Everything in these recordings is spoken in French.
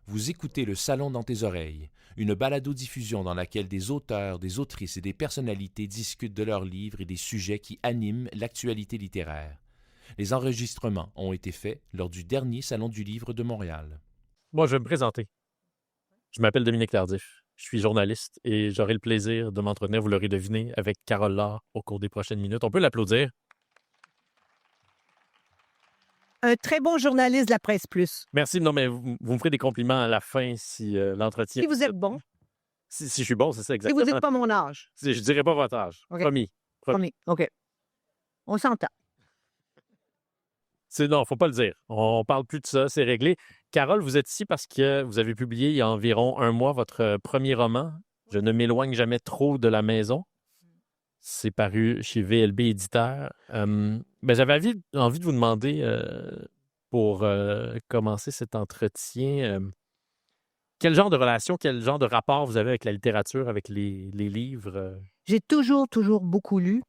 Vous écoutez Le Salon dans tes oreilles, une balado-diffusion dans laquelle des auteurs, des autrices et des personnalités discutent de leurs livres et des sujets qui animent l'actualité littéraire. Les enregistrements ont été faits lors du dernier Salon du Livre de Montréal. Moi, je vais me présenter. Je m'appelle Dominique Tardif. Je suis journaliste et j'aurai le plaisir de m'entretenir, vous l'aurez deviné, avec Carole Laure au cours des prochaines minutes. On peut l'applaudir. Un très bon journaliste de la Presse Plus. Merci. Non, mais vous me ferez des compliments à la fin si l'entretien... Si vous êtes bon. Si je suis bon, c'est ça, Si exactement. vous n'êtes pas mon âge. Je ne dirai pas votre âge. Okay. Promis. Promis. OK. On s'entend. Non, il ne faut pas le dire. On ne parle plus de ça, c'est réglé. Carole, vous êtes ici parce que vous avez publié il y a environ un mois votre premier roman, « Je ne m'éloigne jamais trop de la maison ». C'est paru chez VLB Éditeur. J'avais envie de vous demander, pour commencer cet entretien, quel genre de relation, quel genre de rapport vous avez avec la littérature, avec les livres? J'ai toujours beaucoup lu,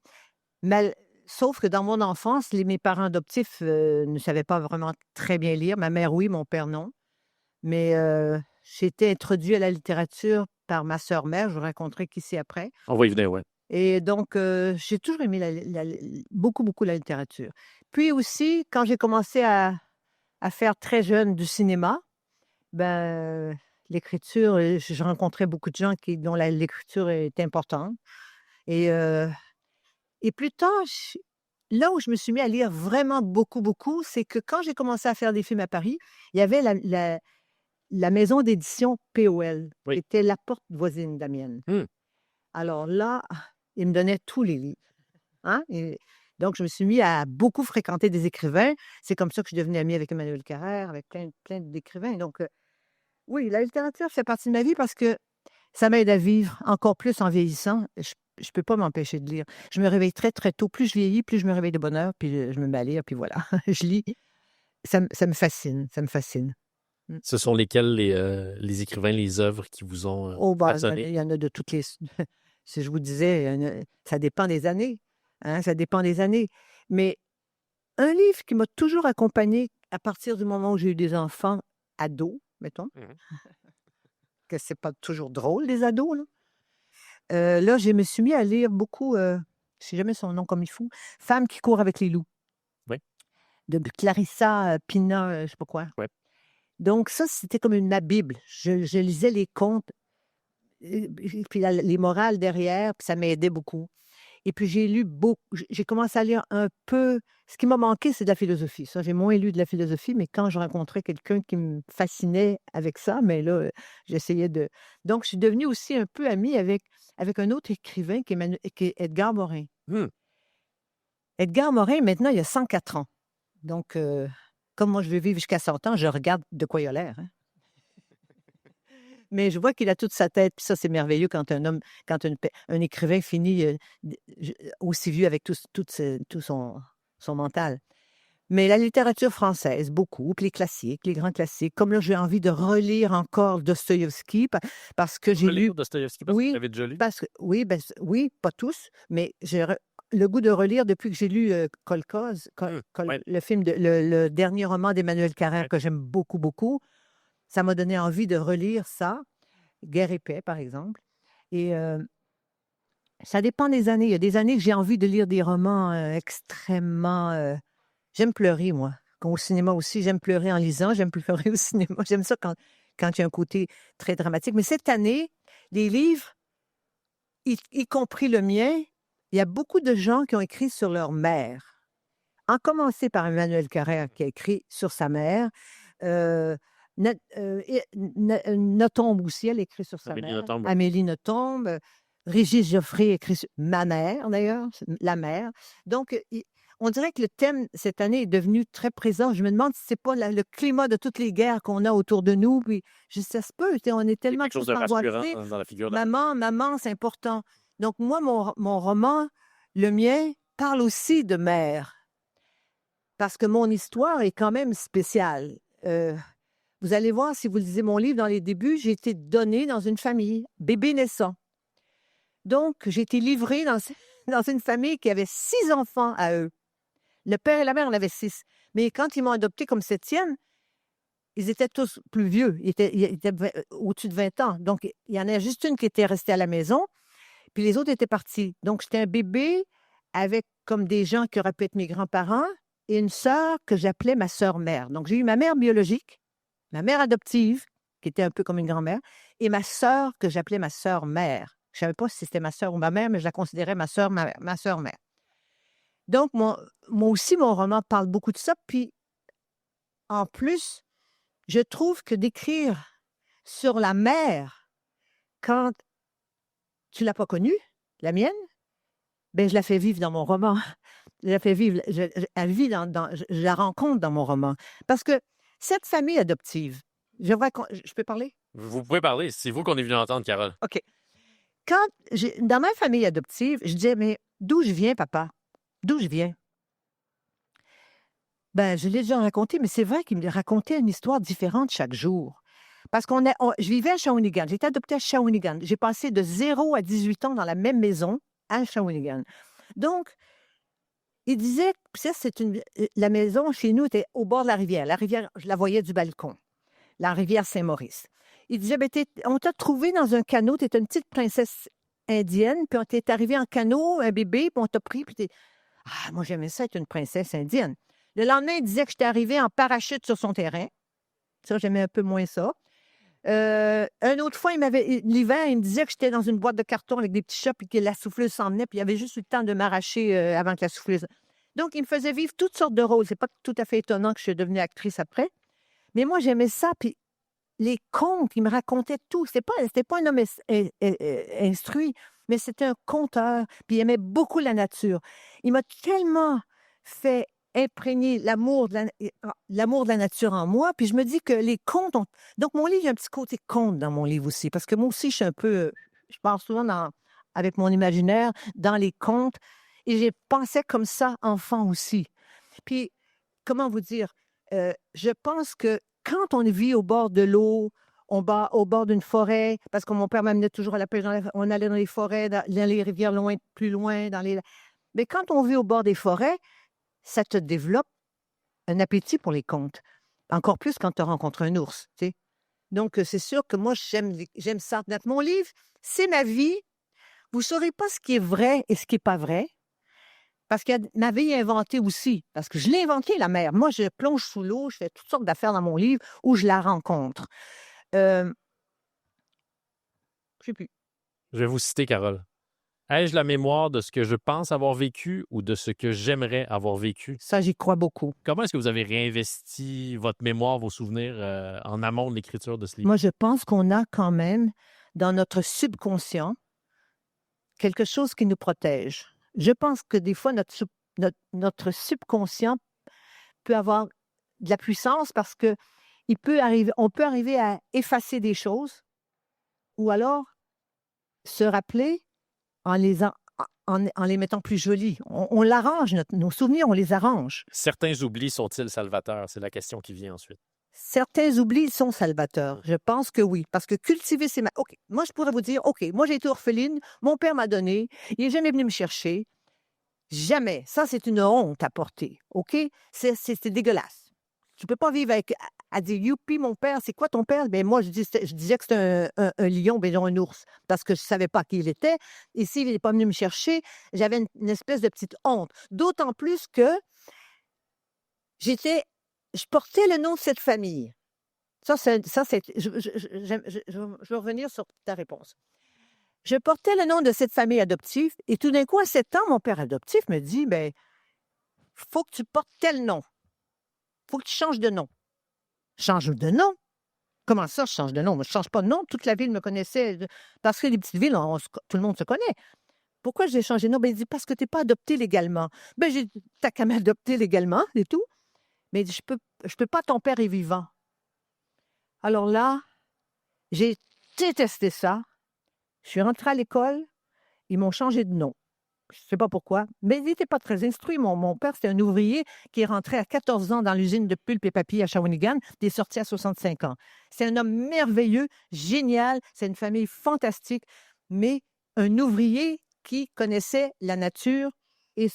mais sauf que dans mon enfance, mes parents adoptifs ne savaient pas vraiment très bien lire. Ma mère, oui, mon père, non. Mais j'ai été introduit à la littérature par ma sœur mère, je vous raconterai qu'ici après. On va y venir, oui. Et donc, j'ai toujours aimé beaucoup la littérature. Puis aussi, quand j'ai commencé à faire très jeune du cinéma, l'écriture, je rencontrais beaucoup de gens dont l'écriture est importante. Et plus tard, là où je me suis mis à lire vraiment beaucoup, c'est que quand j'ai commencé à faire des films à Paris, il y avait la maison d'édition POL, qui était la porte voisine de la mienne. Alors là, il me donnait tous les livres. Hein? Et donc, je me suis mis à beaucoup fréquenter des écrivains. C'est comme ça que je suis devenue amie avec Emmanuel Carrère, avec plein d'écrivains. Donc, oui, la littérature fait partie de ma vie parce que ça m'aide à vivre encore plus en vieillissant. Je ne peux pas m'empêcher de lire. Je me réveille très tôt. Plus je vieillis, plus je me réveille de bonne heure, puis je me mets à lire, puis voilà, je lis. Ça me fascine, Ce sont lesquels les écrivains, les œuvres qui vous ont passionné? Il y en a de toutes les... Si je vous disais, ça dépend des années. Hein, ça dépend des années. Mais un livre qui m'a toujours accompagnée à partir du moment où j'ai eu des enfants ados, mettons, que c'est pas toujours drôle, les ados, là. Là, je me suis mis à lire beaucoup, je ne sais jamais son nom comme il faut, « Femme qui court avec les loups ». Oui. De Clarissa Pina, je ne sais pas quoi. Oui. Donc ça, c'était comme ma Bible. Je lisais les contes, puis les morales derrière, puis ça m'aidait beaucoup. Et puis j'ai lu beaucoup, j'ai commencé à lire un peu. Ce qui m'a manqué, c'est de la philosophie. Ça, j'ai moins lu de la philosophie, mais quand je rencontrais quelqu'un qui me fascinait avec ça, mais là, j'essayais de... Donc, je suis devenue aussi un peu amie avec un autre écrivain qui est Edgar Morin. Edgar Morin, maintenant, il a 104 ans. Donc, comme moi, je veux vivre jusqu'à 100 ans, je regarde de quoi il a l'air. Hein? Mais je vois qu'il a toute sa tête, puis ça, c'est merveilleux quand un écrivain finit aussi vieux avec tout son mental. Mais la littérature française, beaucoup, puis les classiques, les grands classiques. Comme là, j'ai envie de relire encore Dostoïevski, parce que j'ai lu... Dostoïevski, parce que vous l'avez déjà lu? Oui, pas tous, mais j'ai le goût de relire depuis que j'ai lu Kolkhoz, le film, le dernier roman d'Emmanuel Carrère, que j'aime beaucoup. Ça m'a donné envie de relire ça, Guerre et paix, par exemple. Et ça dépend des années. Il y a des années que j'ai envie de lire des romans extrêmement... J'aime pleurer, moi. Au cinéma aussi, j'aime pleurer en lisant, j'aime pleurer au cinéma. J'aime ça quand il y a un côté très dramatique. Mais cette année, les livres, y compris le mien, il y a beaucoup de gens qui ont écrit sur leur mère. En commencer par Emmanuel Carrère, qui a écrit sur sa mère. Nothomb aussi, elle écrit sur sa mère. Amélie Nothomb. Régis Geoffrey écrit sur ma mère, d'ailleurs, la mère. Donc, on dirait que le thème, cette année, est devenu très présent. Je me demande si ce n'est pas le climat de toutes les guerres qu'on a autour de nous. Puis, ça se peut, on est tellement quelque chose de rassurant dans la figure de... Maman, c'est important. Donc, moi, mon roman, le mien, parle aussi de mère. Parce que mon histoire est quand même spéciale. Vous allez voir, si vous lisez mon livre, dans les débuts, j'ai été donnée dans une famille, bébé naissant. Donc, j'ai été livrée dans une famille qui avait 6 enfants à eux. Le père et la mère en avaient 6. Mais quand ils m'ont adoptée comme 7e, Ils étaient tous plus vieux. Ils étaient au-dessus de 20 ans. Donc, il y en a juste une qui était restée à la maison, puis les autres étaient partis. Donc, j'étais un bébé avec comme des gens qui auraient pu être mes grands-parents et une sœur que j'appelais ma sœur-mère. Donc, j'ai eu ma mère biologique, ma mère adoptive, qui était un peu comme une grand-mère, et ma sœur que j'appelais ma sœur-mère. Je ne savais pas si c'était ma sœur ou ma mère, mais je la considérais ma sœur-mère. Donc, moi aussi, mon roman parle beaucoup de ça. Puis, en plus, je trouve que d'écrire sur la mère quand tu ne l'as pas connue, la mienne, ben je la fais vivre dans mon roman. Je la fais vivre, elle vit je la rencontre dans mon roman. Parce que cette famille adoptive, je peux parler? Vous pouvez parler. C'est vous qu'on est venu entendre, Carole. OK. Dans ma famille adoptive, je disais, mais d'où je viens, papa? D'où je viens? Ben, je l'ai déjà raconté, mais c'est vrai qu'il me racontait une histoire différente chaque jour. Parce je vivais à Shawinigan. J'ai été adoptée à Shawinigan. J'ai passé de 0 à 18 ans dans la même maison à Shawinigan. Donc, il disait, ça, la maison chez nous était au bord de la rivière. La rivière, je la voyais du balcon. La rivière Saint-Maurice. Il disait, ben, on t'a trouvé dans un canot, tu étais une petite princesse indienne, puis on t'est arrivé en canot, un bébé, puis on t'a pris, puis Ah, moi, j'aimais ça être une princesse indienne. Le lendemain, il disait que j'étais arrivée en parachute sur son terrain. Ça, j'aimais un peu moins ça. Une autre fois, l'hiver, il me disait que j'étais dans une boîte de carton avec des petits chats, puis que la souffleuse s'en venait, puis il avait juste eu le temps de m'arracher avant que la souffleuse. Donc, il me faisait vivre toutes sortes de rôles. C'est pas tout à fait étonnant que je suis devenue actrice après. Mais moi, j'aimais ça. Puis les contes, il me racontait tout. C'était pas un homme instruit, mais c'était un conteur. Puis il aimait beaucoup la nature. Il m'a tellement fait imprégner l'amour de la nature en moi. Puis je me dis que les contes ont... Donc, mon livre, il y a un petit côté conte dans mon livre aussi. Parce que moi aussi, je suis un peu... Je pars souvent avec mon imaginaire dans les contes. Et j'ai pensé comme ça, enfant aussi. Puis, comment vous dire? Je pense que quand on vit au bord de l'eau, on va au bord d'une forêt, parce que mon père m'amenait toujours à la pêche, on allait dans les forêts, dans les rivières plus loin, Mais quand on vit au bord des forêts, ça te développe un appétit pour les contes. Encore plus quand tu rencontres un ours, tu sais. Donc, c'est sûr que moi, j'aime ça. Mon livre, c'est ma vie. Vous ne saurez pas ce qui est vrai et ce qui n'est pas vrai. Parce que ma vie est inventée aussi. Parce que je l'ai inventée, la mer. Moi, je plonge sous l'eau, je fais toutes sortes d'affaires dans mon livre où je la rencontre. Je ne sais plus. Je vais vous citer, Carole. Ai-je la mémoire de ce que je pense avoir vécu ou de ce que j'aimerais avoir vécu? Ça, j'y crois beaucoup. Comment est-ce que vous avez réinvesti votre mémoire, vos souvenirs en amont de l'écriture de ce livre? Moi, je pense qu'on a quand même, dans notre subconscient, quelque chose qui nous protège. Je pense que des fois, notre subconscient peut avoir de la puissance parce que on peut arriver à effacer des choses ou alors se rappeler en les mettant plus jolies. On l'arrange, nos souvenirs, on les arrange. Certains oublis sont-ils salvateurs? C'est la question qui vient ensuite. Certains oublis sont salvateurs. Je pense que oui. Parce que cultiver OK. Moi, je pourrais vous dire, OK, moi, j'ai été orpheline, mon père m'a donné, il n'est jamais venu me chercher. Jamais. Ça, c'est une honte à porter. OK? C'est dégueulasse. Tu ne peux pas vivre à dire, youpi, mon père, c'est quoi ton père? Bien, moi, je disais que c'était un lion, bien non, un ours, parce que je ne savais pas qui il était. Et s'il n'est pas venu me chercher, j'avais une espèce de petite honte. D'autant plus que je portais le nom de cette famille. Je vais revenir sur ta réponse. Je portais le nom de cette famille adoptive et tout d'un coup, à 7 ans, mon père adoptif me dit, ben, faut que tu portes tel nom. Faut que tu changes de nom. Change de nom? Comment ça, je change de nom? Je ne change pas de nom. Toute la ville me connaissait. Parce que les petites villes, tout le monde se connaît. Pourquoi j'ai changé de nom? Ben, il dit, parce que tu n'es pas adopté légalement. Ben, j'ai dit, t'as qu'à m'adopter légalement et tout. Mais il dit, je peux pas, ton père est vivant. Alors là, j'ai détesté ça. Je suis rentrée à l'école, ils m'ont changé de nom. Je ne sais pas pourquoi, mais il n'était pas très instruit. Mon père, c'était un ouvrier qui est rentré à 14 ans dans l'usine de pulpe et papier à Shawinigan, et est sorti à 65 ans. C'est un homme merveilleux, génial, c'est une famille fantastique, mais un ouvrier qui connaissait la nature et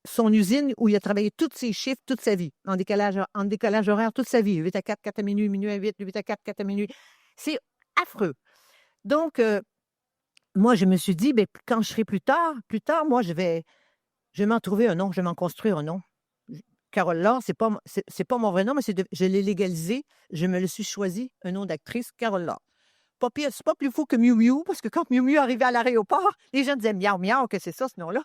son usine où il a travaillé tous ses chiffres toute sa vie, en décalage horaire toute sa vie. 8 à 4, 4 à minuit, minuit à 8, 8 à 4, 4 à minuit. C'est affreux. Donc, moi, je me suis dit, ben, quand je serai plus tard, moi, je vais m'en trouver un nom, je vais m'en construire un nom. Carole Laure, c'est pas mon vrai nom, mais je l'ai légalisé. Je me le suis choisi, un nom d'actrice, Carole Laure. Pas pire, c'est pas plus fou que Miu Miu, parce que quand Miu Miu arrivait à l'aéroport, les gens disaient miaou miaou, que c'est ça, ce nom-là.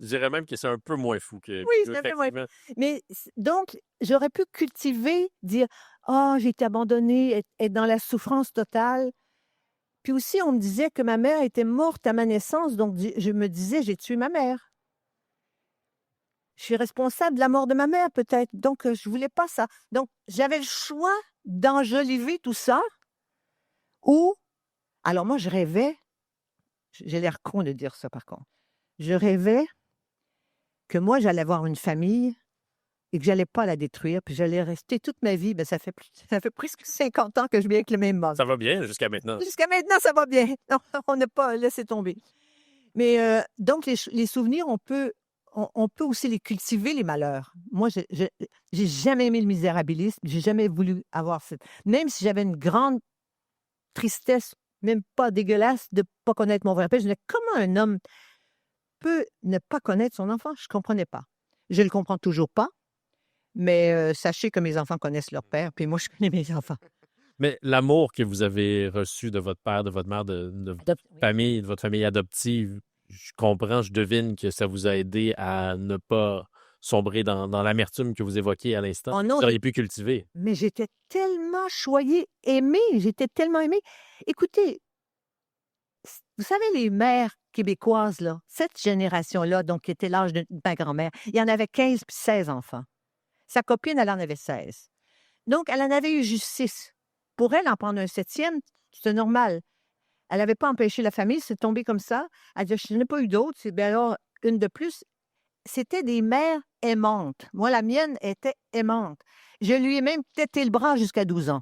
Je dirais même que c'est un peu moins fou que Oui, Miu, c'est un peu moins. effectivement. Mais donc, j'aurais pu cultiver, dire j'ai été abandonnée, être dans la souffrance totale. Puis aussi, on me disait que ma mère était morte à ma naissance, donc je me disais, j'ai tué ma mère. Je suis responsable de la mort de ma mère, peut-être. Donc, je voulais pas ça. Donc, j'avais le choix d'enjoliver tout ça ou... Alors, moi, je rêvais... J'ai l'air con de dire ça, par contre. Je rêvais que moi, j'allais avoir une famille et que j'allais pas la détruire, puis j'allais rester toute ma vie. Ben, ça fait presque 50 ans que je vis avec le même mode. Ça va bien jusqu'à maintenant. Jusqu'à maintenant, ça va bien. Non, on n'a pas laissé tomber. Mais donc, les souvenirs, on peut aussi les cultiver, les malheurs. Moi, j'ai jamais aimé le misérabilisme. J'ai jamais voulu avoir ça. Même si j'avais une grande tristesse, même pas dégueulasse, de ne pas connaître mon vrai père. Je disais, comment un homme peut ne pas connaître son enfant? Je ne comprenais pas. Je ne le comprends toujours pas, mais sachez que mes enfants connaissent leur père, puis moi, je connais mes enfants. Mais l'amour que vous avez reçu de votre père, de votre mère, de votre famille, de votre famille adoptive, je comprends, je devine que ça vous a aidé à ne pas sombrer dans l'amertume que vous évoquiez à l'instant. Oh non, vous auriez pu cultiver. mais j'étais tellement choyée, aimée, j'étais tellement aimée. Écoutez, vous savez, les mères québécoises, là, cette génération-là, donc qui était l'âge de ma grand-mère, il y en avait 15 puis 16 enfants. Sa copine, elle en avait 16. Donc, elle en avait eu juste 6. Pour elle, en prendre un 7e, c'était normal. Elle n'avait pas empêché la famille, c'est tombé comme ça. Elle dit, je n'ai pas eu d'autres, c'est bien alors une de plus. C'était des mères aimantes. Moi, la mienne était aimante. Je lui ai même tété le bras jusqu'à 12 ans.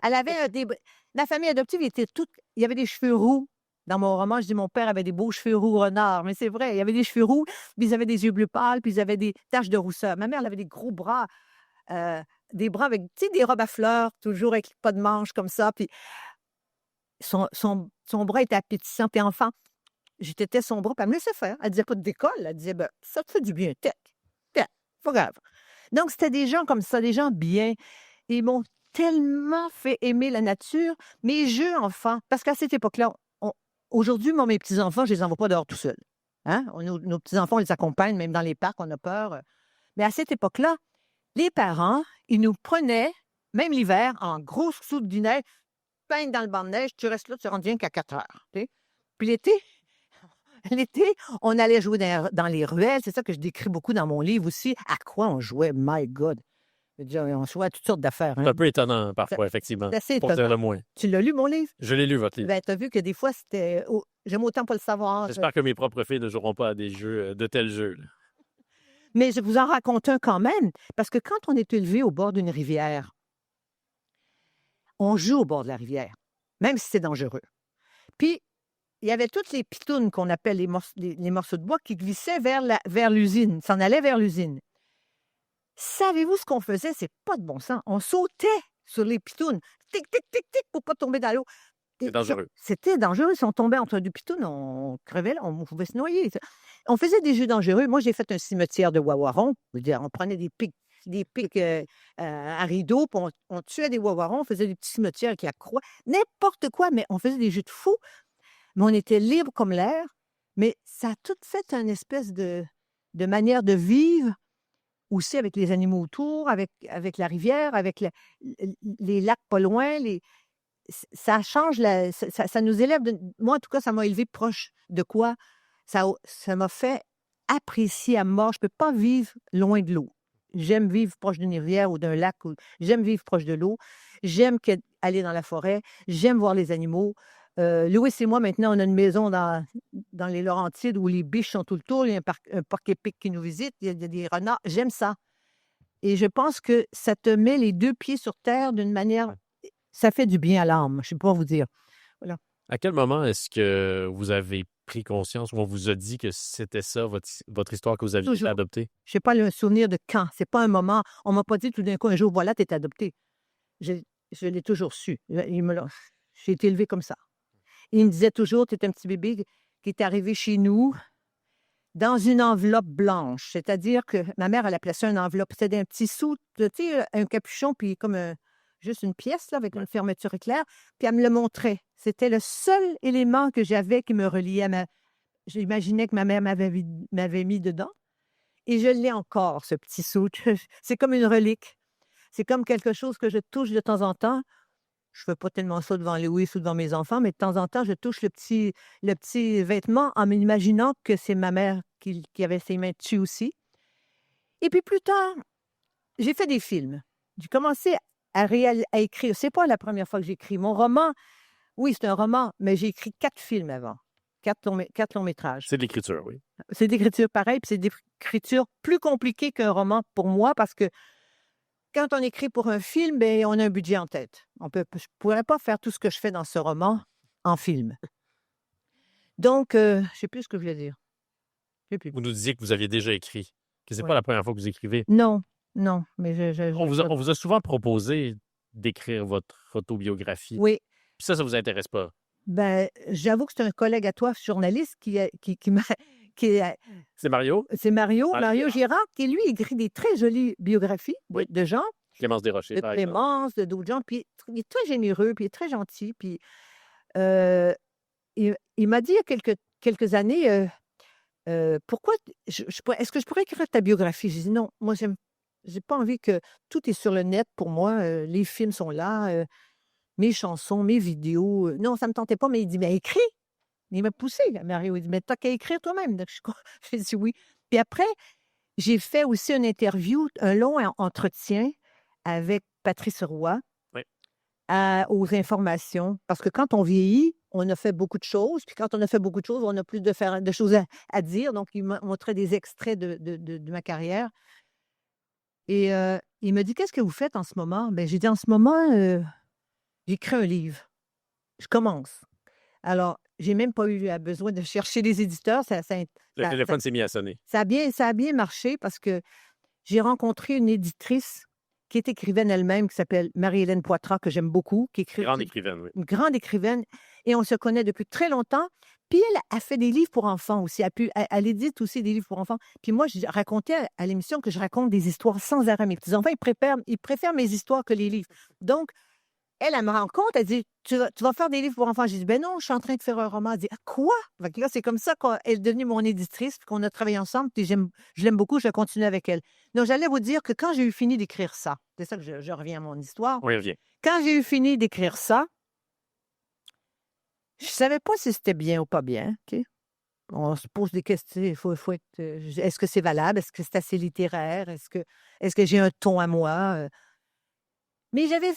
Elle avait la famille adoptive était toute... Il y avait des cheveux roux. Dans mon roman, je dis mon père avait des beaux cheveux roux renards, mais c'est vrai, il y avait des cheveux roux, puis ils avaient des yeux bleus pâles, puis ils avaient des taches de rousseur. Ma mère, elle avait des gros bras, des bras avec, tu sais, des robes à fleurs, toujours avec pas de manches comme ça, puis son bras était appétissant, puis enfant, je tétais son bras, puis elle me laissait faire. Elle disait pas de décolle, elle disait, ben, ça te fait du bien, tête, pas grave. Donc, c'était des gens comme ça, des gens bien. Ils m'ont tellement fait aimer la nature, mes jeux enfants, parce qu'à cette époque-là, aujourd'hui, moi, mes petits-enfants, je les envoie pas dehors tout seuls. Hein? Nos petits-enfants, on les accompagne, même dans les parcs, on a peur. Mais à cette époque-là, les parents, ils nous prenaient, même l'hiver, en grosse soupe du neige, peindre dans le banc de neige, tu restes là, tu rentres bien qu'à 4 heures. T'sais? Puis l'été, on allait jouer dans les ruelles. C'est ça que je décris beaucoup dans mon livre aussi. À quoi on jouait? My God! Je veux dire, on jouait à toutes sortes d'affaires. Hein? C'est un peu étonnant parfois, effectivement. C'est assez pour dire le moins. Tu l'as lu, mon livre? Je l'ai lu, votre livre. Ben, tu as vu que des fois, c'était... j'aime autant pas le savoir. J'espère que mes propres filles ne joueront pas à des jeux, de tels jeux. Là. Mais je vous en raconte un quand même, parce que quand on est élevé au bord d'une rivière, on joue au bord de la rivière, même si c'est dangereux. Puis, il y avait toutes les pitounes qu'on appelle les morceaux de bois qui glissaient vers l'usine, s'en allaient vers l'usine. Savez-vous ce qu'on faisait? C'est pas de bon sens. On sautait sur les pitounes, tic, tic, tic, tic, pour pas tomber dans l'eau. C'est dangereux. C'était dangereux. Si on tombait entre deux pitounes, on crevait, là, on pouvait se noyer. On faisait des jeux dangereux. Moi, j'ai fait un cimetière de wawarons. On prenait des pics à rideaux, puis on tuait des wawarons, on faisait des petits cimetières avec la croix, n'importe quoi, mais on faisait des jeux de fous. Mais on était libre comme l'air. Mais ça a tout fait une espèce de manière de vivre, aussi avec les animaux autour, avec la rivière, avec les lacs pas loin. Ça change, ça nous élève. Moi, en tout cas, ça m'a élevé proche de quoi? Ça m'a fait apprécier à mort. Je ne peux pas vivre loin de l'eau. J'aime vivre proche d'une rivière ou d'un lac. J'aime vivre proche de l'eau. J'aime aller dans la forêt. J'aime voir les animaux. Louis et moi, maintenant, on a une maison dans les Laurentides où les biches sont tout le tour. Il y a un parc épique qui nous visite. Il y a des renards. J'aime ça. Et je pense que ça te met les deux pieds sur terre d'une manière... Ça fait du bien à l'âme. Je ne sais pas vous dire. Voilà. À quel moment est-ce que vous avez pris conscience, où on vous a dit que c'était ça, votre histoire que vous aviez été Toujours. adoptée? Je n'ai pas le souvenir de quand. C'est pas un moment. On m'a pas dit tout d'un coup, un jour, voilà, tu es adopté. Je, je l'ai toujours su. J'ai été élevée comme ça. Il me disait toujours, tu es un petit bébé qui est arrivé chez nous dans une enveloppe blanche. C'est-à-dire que ma mère, elle appelait ça une enveloppe. C'était un petit sou, tu sais, un capuchon, puis comme juste une pièce là, avec une fermeture éclair. Puis elle me le montrait. C'était le seul élément que j'avais qui me reliait à ma... J'imaginais que ma mère m'avait mis dedans. Et je l'ai encore, ce petit sou. C'est comme une relique. C'est comme quelque chose que je touche de temps en temps. Je ne fais pas tellement ça devant Louis ou devant mes enfants, mais de temps en temps, je touche le petit vêtement en m'imaginant que c'est ma mère qui avait ses mains dessus aussi. Et puis plus tard, j'ai fait des films. J'ai commencé à écrire. C'est pas la première fois que j'écris. Mon roman, oui, c'est un roman, mais j'ai écrit 4 films avant. 4 longs métrages. C'est de l'écriture, oui. C'est d'écriture pareil, puis c'est d'écriture plus compliquée qu'un roman pour moi parce que quand on écrit pour un film, ben, on a un budget en tête. Je ne pourrais pas faire tout ce que je fais dans ce roman en film. Donc, je ne sais plus ce que je voulais dire. Je sais plus. Vous nous disiez que vous aviez déjà écrit, que c'est Ouais. pas la première fois que vous écrivez. Non, mais On vous a souvent proposé d'écrire votre autobiographie. Oui, Puis ça vous intéresse pas. ben, j'avoue que c'est un collègue à toi, journaliste, qui m'a... C'est Mario? C'est Mario Girard. Girard, qui lui écrit des très jolies biographies Oui. de gens, Clémence Desrochers, de par exemple. Clémence, d'autres gens, puis il est très généreux, puis il est très gentil, puis il m'a dit il y a quelques années, pourquoi, est-ce que je pourrais écrire ta biographie? J'ai dit non, moi, j'ai pas envie que tout est sur le net pour moi, les films sont là, mes chansons, mes vidéos, non, ça me tentait pas, mais il dit, mais écris! Il m'a poussé, Mario, il dit, mais t'as qu'à écrire toi-même. Donc, j'ai dit oui. Puis après, j'ai fait aussi une interview, un long entretien avec Patrice Roy Oui. aux informations. Parce que quand on vieillit, on a fait beaucoup de choses. Puis quand on a fait beaucoup de choses, on a plus de choses à dire. Donc, il m'a montré des extraits de ma carrière. Et il me dit, qu'est-ce que vous faites en ce moment? Ben, j'ai dit, en ce moment, j'écris un livre. Je commence. Alors, j'ai même pas eu besoin de chercher les éditeurs. Le téléphone s'est mis à sonner. Ça a bien marché parce que j'ai rencontré une éditrice qui est écrivaine elle-même, qui s'appelle Marie-Hélène Poitras, que j'aime beaucoup, qui écrit Grande écrivaine, oui. une grande écrivaine, et on se connaît depuis très longtemps. Puis elle a fait des livres pour enfants aussi. Elle édite aussi des livres pour enfants. Puis moi, je racontais à l'émission que je raconte des histoires sans arrêt. Mes petits-enfants, ils préfèrent mes histoires que les livres. Donc, elle me rend compte, elle dit, tu vas faire des livres pour enfants. J'ai dit, ben non, je suis en train de faire un roman. Elle dit, ah, quoi? Fait que là, c'est comme ça qu'elle est devenue mon éditrice, puis qu'on a travaillé ensemble, puis je l'aime beaucoup, je continue avec elle. Donc, j'allais vous dire que quand j'ai eu fini d'écrire ça, c'est ça que je reviens à mon histoire. On y revient. Quand j'ai eu fini d'écrire ça, je ne savais pas si c'était bien ou pas bien. OK? On se pose des questions. Est-ce que c'est valable? Est-ce que c'est assez littéraire? Est-ce que j'ai un ton à moi? Mais j'avais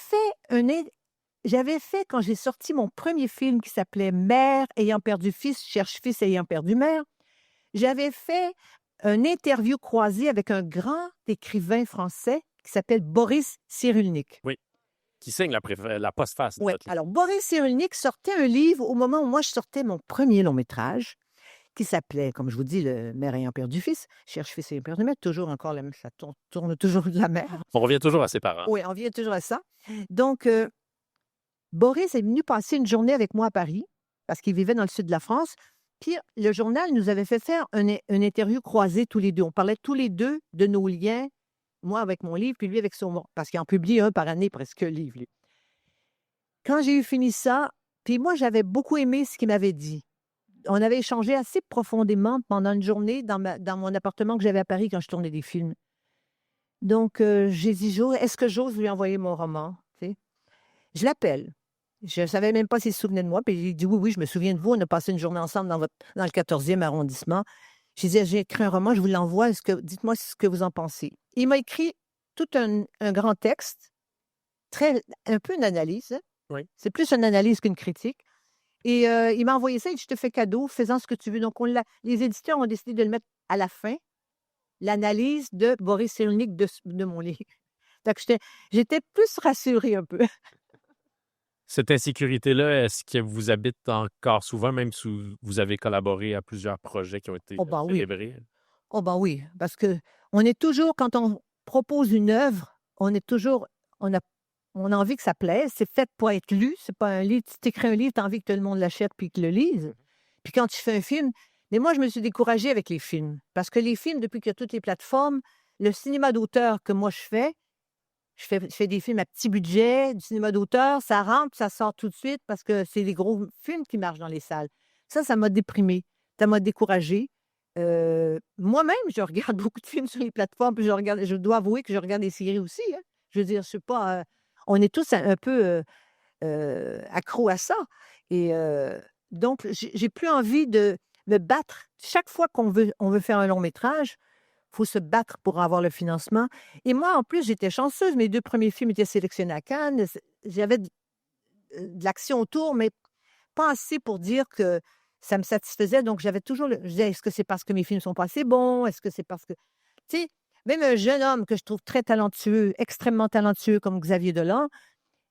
fait, quand j'ai sorti mon premier film qui s'appelait Mère ayant perdu fils, cherche fils ayant perdu mère, j'avais fait une interview croisée avec un grand écrivain français qui s'appelle Boris Cyrulnik. Oui. Qui signe la postface. Oui. Alors, Boris Cyrulnik sortait un livre au moment où moi, je sortais mon premier long métrage qui s'appelait, comme je vous dis, le Mère ayant perdu fils, cherche fils ayant perdu mère, toujours encore ça tourne toujours de la mère. On revient toujours à ses parents. Oui, on revient toujours à ça. Donc, Boris est venu passer une journée avec moi à Paris, parce qu'il vivait dans le sud de la France. Puis, le journal nous avait fait faire une interview croisée tous les deux. On parlait tous les deux de nos liens, moi avec mon livre, puis lui avec son... Parce qu'il en publie un par année, presque un livre, lui. Quand j'ai eu fini ça, puis moi, j'avais beaucoup aimé ce qu'il m'avait dit. On avait échangé assez profondément pendant une journée dans mon appartement que j'avais à Paris quand je tournais des films. Donc, j'ai dit, est-ce que j'ose lui envoyer mon roman? T'sais? Je l'appelle. Je ne savais même pas s'il se souvenait de moi. Puis il dit, oui, je me souviens de vous. On a passé une journée ensemble dans le 14e arrondissement. Je disais, j'ai écrit un roman, je vous l'envoie. Dites-moi ce que vous en pensez. Il m'a écrit tout un grand texte, un peu une analyse. Oui. C'est plus une analyse qu'une critique. Et il m'a envoyé ça. Il dit, je te fais cadeau, fais-en ce que tu veux. Donc, les éditeurs ont décidé de le mettre à la fin, l'analyse de Boris Cyrulnik de mon livre. Donc, j'étais plus rassurée un peu. Cette insécurité-là, est-ce qu'elle vous habite encore souvent, même si vous avez collaboré à plusieurs projets qui ont été Oh ben oui, célébrés? oh ben oui, parce que on est toujours, quand on propose une œuvre, on est toujours, on a, on a envie que ça plaise. C'est fait pour être lu. C'est pas un livre. Tu t'écris un livre, tu as envie que tout le monde l'achète puis qu'il le lise. Puis quand tu fais un film, mais moi, je me suis découragée avec les films. Parce que les films, depuis qu'il y a toutes les plateformes, le cinéma d'auteur que moi je fais des films à petit budget, du cinéma d'auteur, ça rentre, ça sort tout de suite parce que c'est des gros films qui marchent dans les salles. Ça m'a déprimée, ça m'a découragée. Moi-même, je regarde beaucoup de films sur les plateformes, puis je dois avouer que je regarde des séries aussi, hein. Je veux dire, je sais pas, on est tous un peu accros à ça. Et donc, j'ai plus envie de me battre. Chaque fois on veut faire un long métrage, il faut se battre pour avoir le financement. Et moi, en plus, j'étais chanceuse. Mes 2 premiers films étaient sélectionnés à Cannes. J'avais de l'action autour, mais pas assez pour dire que ça me satisfaisait. Donc, j'avais toujours je disais: «Est-ce que c'est parce que mes films sont pas assez bons? Est-ce que c'est parce que» tu sais? Même un jeune homme que je trouve très talentueux, extrêmement talentueux comme Xavier Dolan,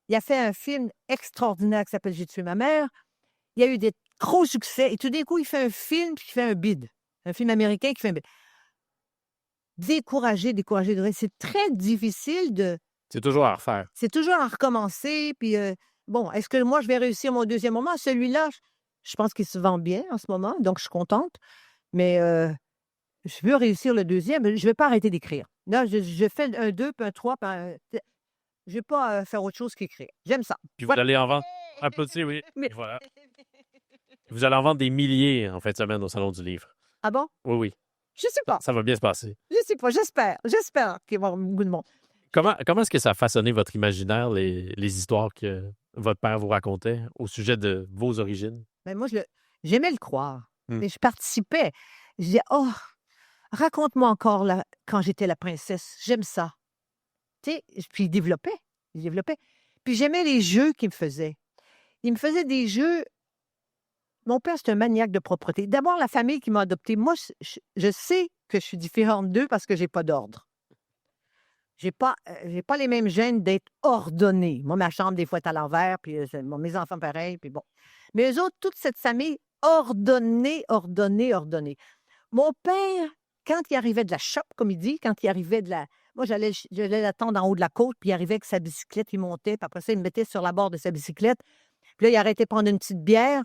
il a fait un film extraordinaire qui s'appelle «J'ai tué ma mère». Il y a eu des gros succès et tout d'un coup, il fait un film qui fait un bide. Un film américain qui fait un bide. Découragé de rire. C'est très difficile de C'est toujours à refaire. c'est toujours à recommencer puis, bon, est-ce que moi je vais réussir mon deuxième roman? Celui-là, je pense qu'il se vend bien en ce moment, donc je suis contente, mais, je veux réussir le deuxième. Je ne vais pas arrêter d'écrire. Là, je fais un 2 puis un 3 puis un je vais pas, faire autre chose qu'écrire. J'aime ça. Puis vous Voilà. allez en vendre applaudissez, oui. Mais Et voilà. Vous allez en vendre des milliers en fin de semaine au Salon du livre. ah bon? Oui, oui. Je sais pas. Ça va bien se passer. Je sais pas. J'espère qu'il va y avoir beaucoup de monde. Comment est-ce que ça a façonné votre imaginaire, les histoires que votre père vous racontait au sujet de vos origines? Ben moi, j'aimais le croire, Mmh. mais je participais. Je disais: «Oh, raconte-moi encore quand j'étais la princesse, j'aime ça». Tu sais? Puis il développait. Puis j'aimais les jeux qu'il me faisait. Il me faisait des jeux. Mon père, c'est un maniaque de propreté. D'abord, la famille qui m'a adoptée. Moi, je sais que je suis différente d'eux parce que j'ai pas d'ordre. J'ai pas les mêmes gènes d'être ordonnée. Moi, ma chambre, des fois, est à l'envers, puis mes enfants, pareil, puis bon. Mais eux autres, toute cette famille, ordonnée, ordonnée, ordonnée. Mon père, quand il arrivait de la shop, comme il dit, quand il arrivait de la... Moi, j'allais l'attendre en haut de la côte, puis il arrivait avec sa bicyclette, il montait, puis après ça, il me mettait sur la barre de sa bicyclette. Puis là, il arrêtait de prendre une petite bière,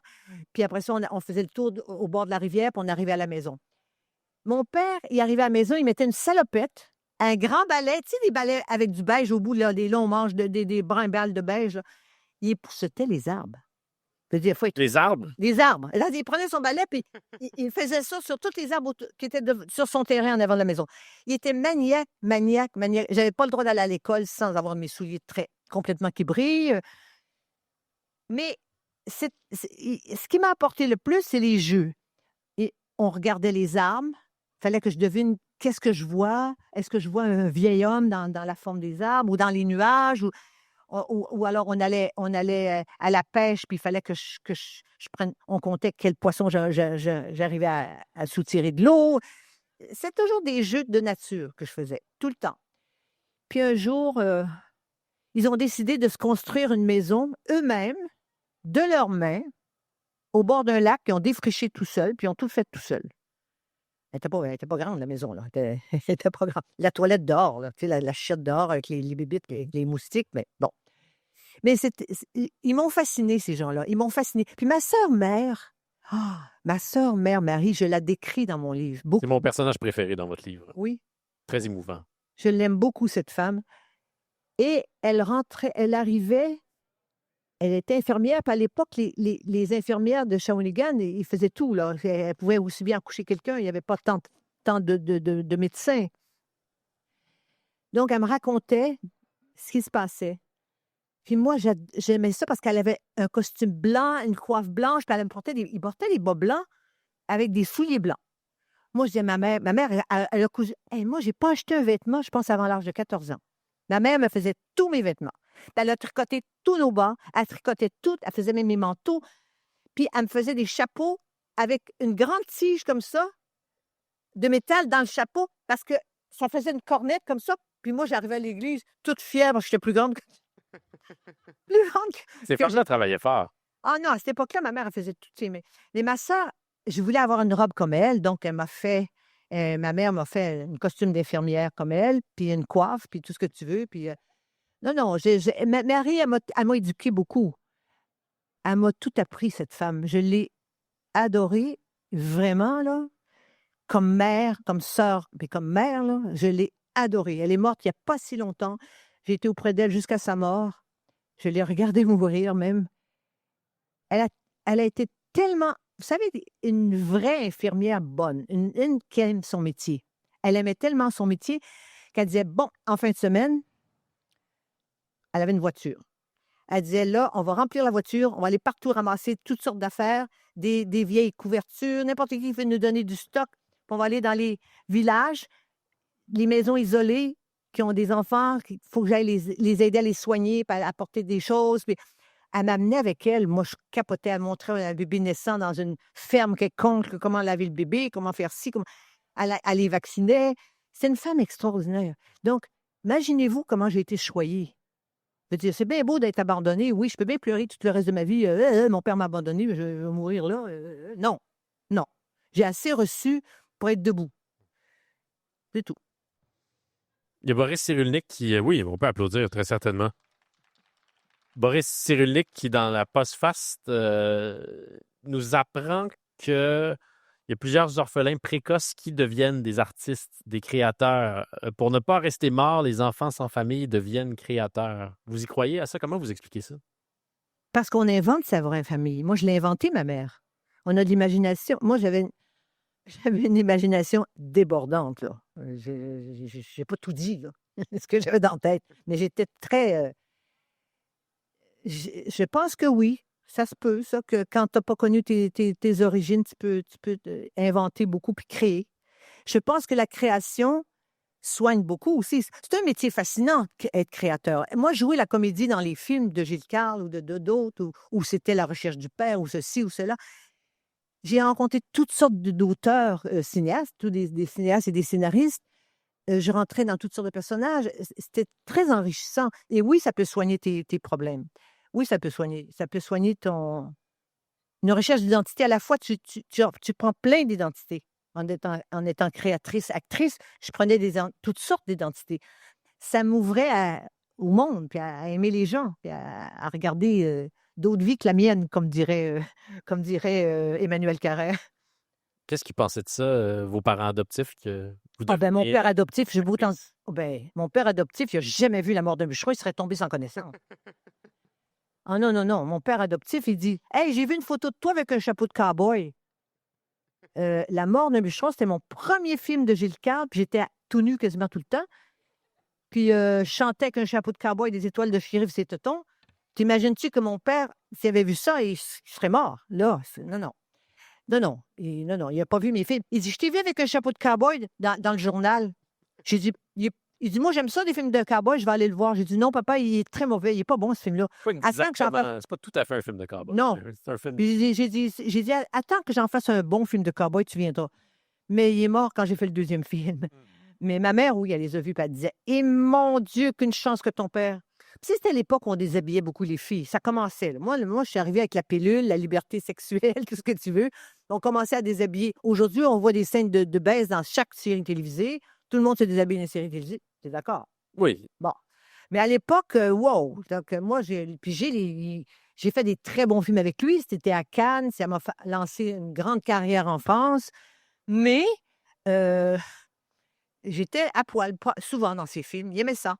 puis après ça, on faisait le tour au bord de la rivière, puis on arrivait à la maison. Mon père, il arrivait à la maison, il mettait une salopette, un grand balai, tu sais, des balais avec du beige au bout, là, des longs manches, des brimbales de beige, là. Il époussetait les arbres. Je veux dire, Les arbres? les arbres. Là, il prenait son balai, puis il faisait ça sur tous les arbres qui étaient sur son terrain en avant de la maison. Il était maniaque, maniaque, maniaque. J'avais pas le droit d'aller à l'école sans avoir mes souliers complètement qui brillent. Mais ce qui m'a apporté le plus, c'est les jeux. Et on regardait les arbres. Il fallait que je devine qu'est-ce que je vois. Est-ce que je vois un vieil homme dans la forme des arbres ou dans les nuages? Ou alors on allait à la pêche, puis il fallait que je prenne. On comptait quel poisson j'arrivais à soutirer de l'eau. C'est toujours des jeux de nature que je faisais, tout le temps. Puis un jour, ils ont décidé de se construire une maison eux-mêmes, de leurs mains, au bord d'un lac, puis ils ont défriché tout seuls, puis ils ont tout fait tout seuls. Elle était pas grande, la maison, là. Elle était pas grande. La toilette dehors, là, tu sais, la chiotte dehors avec les bébites, les moustiques, mais bon. Mais ils m'ont fascinée, ces gens-là. Ils m'ont fascinée. Puis ma sœur mère, Marie, je la décris dans mon livre. C'est Beaucoup. mon personnage préféré dans votre livre. Oui, Très émouvant. je l'aime beaucoup, cette femme. Et elle arrivait, elle était infirmière, puis à l'époque, les infirmières de Shawinigan, ils faisaient tout, là. Elles pouvaient aussi bien accoucher quelqu'un, il n'y avait pas tant de médecins. Donc, elle me racontait ce qui se passait. Puis moi, j'aimais ça parce qu'elle avait un costume blanc, une coiffe blanche, puis il portait des bas blancs avec des souliers blancs. Moi, je disais à ma mère, elle a cousu. Hey, moi, je n'ai pas acheté un vêtement, je pense, avant l'âge de 14 ans. Ma mère me faisait tous mes vêtements. Puis elle a tricoté tous nos bas, elle tricotait tout, elle faisait même mes manteaux. Puis elle me faisait des chapeaux avec une grande tige comme ça, de métal dans le chapeau, parce que ça faisait une cornette comme ça. Puis moi, j'arrivais à l'église toute fière parce que j'étais plus grande. Plus grande Ces que femmes-là travaillaient fort. Ah non, à cette époque-là, ma mère, elle faisait toutes ses mais ma sœur, je voulais avoir une robe comme elle, donc elle m'a fait ma mère m'a fait un costume d'infirmière comme elle, puis une coiffe, puis tout ce que tu veux, puis non, non, ma Marie, elle m'a éduquée beaucoup. Elle m'a tout appris, cette femme. Je l'ai adorée, vraiment, là, comme mère, comme sœur, mais comme mère, là, je l'ai adorée. Elle est morte il n'y a pas si longtemps. J'ai été auprès d'elle jusqu'à sa mort. Je l'ai regardée mourir même. Elle a, elle a été tellement, vous savez, une vraie infirmière bonne, une qui aime son métier. Elle aimait tellement son métier qu'elle disait, bon, en fin de semaine, elle avait une voiture. Elle disait, là, on va remplir la voiture, on va aller partout ramasser toutes sortes d'affaires, des vieilles couvertures, n'importe qui veut nous donner du stock. Puis on va aller dans les villages, les maisons isolées qui ont des enfants, il faut que j'aille les aider à les soigner, puis à apporter des choses. Puis elle m'amenait avec elle. Moi, je capotais. Elle montrait un bébé naissant dans une ferme quelconque, comment laver le bébé, comment faire ci, comment... Elle les vaccinait. C'est une femme extraordinaire. Donc, imaginez-vous comment j'ai été choyée. Je veux dire, c'est bien beau d'être abandonnée. Oui, je peux bien pleurer tout le reste de ma vie. Mon père m'a abandonnée, je vais mourir là. Non, non. J'ai assez reçu pour être debout. C'est tout. Il y a Boris Cyrulnik qui... oui, on peut applaudir, très certainement. Boris Cyrulnik qui, dans la postface, nous apprend qu'il y a plusieurs orphelins précoces qui deviennent des artistes, des créateurs. Pour ne pas rester morts, les enfants sans famille deviennent créateurs. Vous y croyez à ça? Comment vous expliquez ça? Parce qu'on invente sa vraie famille. Moi, je l'ai inventé, ma mère. On a de l'imagination. Moi, j'avais une imagination débordante, là. J'ai pas tout dit, là, ce que j'avais dans la tête. Mais j'étais très... je pense que oui, ça se peut, ça, que quand tu n'as pas connu tes origines, tu peux inventer beaucoup puis créer. Je pense que la création soigne beaucoup aussi. C'est un métier fascinant, être créateur. Moi, jouer la comédie dans les films de Gilles Carle ou de d'autres, où c'était La recherche du père, ou ceci ou cela, j'ai rencontré toutes sortes d'auteurs cinéastes, tous des cinéastes et des scénaristes. Je rentrais dans toutes sortes de personnages. C'était très enrichissant. Et oui, ça peut soigner tes problèmes. Oui, ça peut soigner. Ça peut soigner une recherche d'identité. À la fois, tu prends plein d'identités. En étant créatrice, actrice, je prenais toutes sortes d'identités. Ça m'ouvrait au monde, puis à aimer les gens, puis à regarder d'autres vies que la mienne, comme dirait Emmanuel Carrère. Qu'est-ce qu'ils pensaient de ça, vos parents adoptifs? Que vous mon père adoptif, mon père adoptif, il n'a jamais vu la mort d'un bûcheron, il serait tombé sans connaissance. Ah non, non, non. Mon père adoptif, il dit, hey, j'ai vu une photo de toi avec un chapeau de cow-boy. La mort d'un bûcheron, c'était mon premier film de Gilles Carle, puis j'étais tout nu quasiment tout le temps. Puis je chantais avec un chapeau de cow-boy, des étoiles de shérif, ses tétons. T'imagines-tu que mon père, s'il avait vu ça, il serait mort? Là, non, non. Non, non. Il n'a pas vu mes films. Il dit, je t'ai vu avec un chapeau de cow-boy dans le journal. J'ai dit, il dit, moi, j'aime ça, des films de cow-boy, je vais aller le voir. J'ai dit, non, papa, il est très mauvais, il n'est pas bon, ce film-là. C'est pas tout à fait un film de cow-boy. Non. C'est un film... J'ai dit, attends que j'en fasse un bon film de cow-boy, tu viendras. Mais il est mort quand j'ai fait le deuxième film. Mais ma mère, oui, elle les a vus, puis elle disait, « Et mon Dieu, qu'une chance que ton père... » Puis c'était l'époque où on déshabillait beaucoup les filles. Ça commençait. Là. Moi, je suis arrivée avec la pilule, la liberté sexuelle, tout ce que tu veux. On commençait à déshabiller. Aujourd'hui, on voit des scènes de baisse dans chaque série télévisée. Tout le monde se déshabille dans une série télévisée. T'es d'accord? Oui. Bon. Mais à l'époque, wow! Donc, moi, j'ai fait des très bons films avec lui. C'était à Cannes. Ça m'a lancé une grande carrière en France. Mais j'étais à poil souvent dans ses films. Il aimait ça.